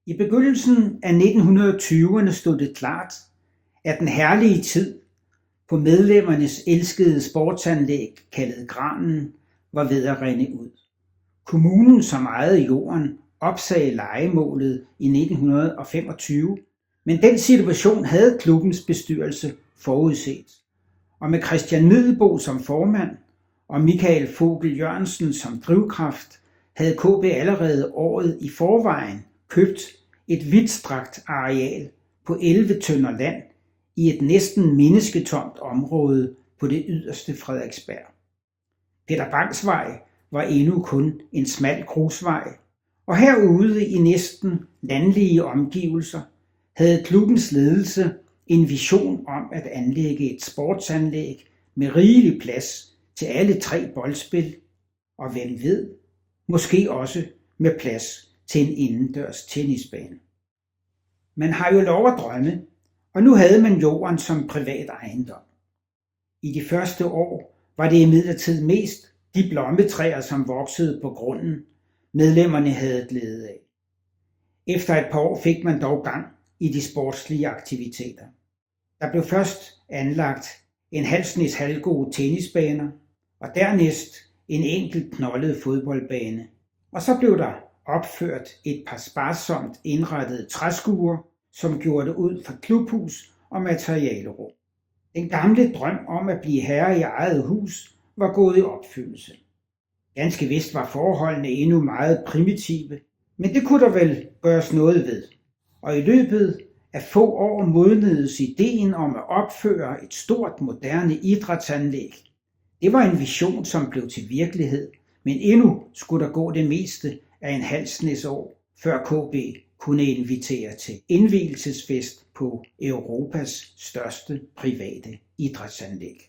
I begyndelsen af 1920'erne stod det klart, at den herlige tid på medlemmernes elskede sportsanlæg kaldet Granen var ved at rinde ud. Kommunen, som ejede jorden, opsagde lejemålet i 1925, men den situation havde klubbens bestyrelse forudset. Og med Christian Middelboe som formand og Michael Fogel Jørgensen som drivkraft, havde KB allerede året i forvejen købt et vidtstrakt areal på 11 tønder land i et næsten mennesketomt område på det yderste Frederiksberg. Peter Bangs Vej var endnu kun en smal grusvej, og herude i næsten landlige omgivelser havde klubbens ledelse en vision om at anlægge et sportsanlæg med rigelig plads til alle 3 boldspil, og hvem ved, måske også med plads til en indendørs tennisbane. Man har jo lov at drømme, og nu havde man jorden som privat ejendom. I de første år var det imidlertid mest de blommetræer, som voksede på grunden, medlemmerne havde glæde af. Efter et par år fik man dog gang i de sportslige aktiviteter. Der blev først anlagt en halvsnes halvgode tennisbaner, og dernæst en enkelt knoldet fodboldbane. Og så blev der opført et par sparsomt indrettede træskuer, som gjorde det ud for klubhus og materialerum. Den gamle drøm om at blive herre i eget hus var gået i opfyldelse. Ganske vist var forholdene endnu meget primitive, men det kunne der vel gøres noget ved. Og i løbet af få år modnedes ideen om at opføre et stort moderne idrætsanlæg. Det var en vision, som blev til virkelighed, men endnu skulle der gå det meste af en halv snes år, før KB kunne invitere til indvielsesfest på Europas største private idrætsanlæg.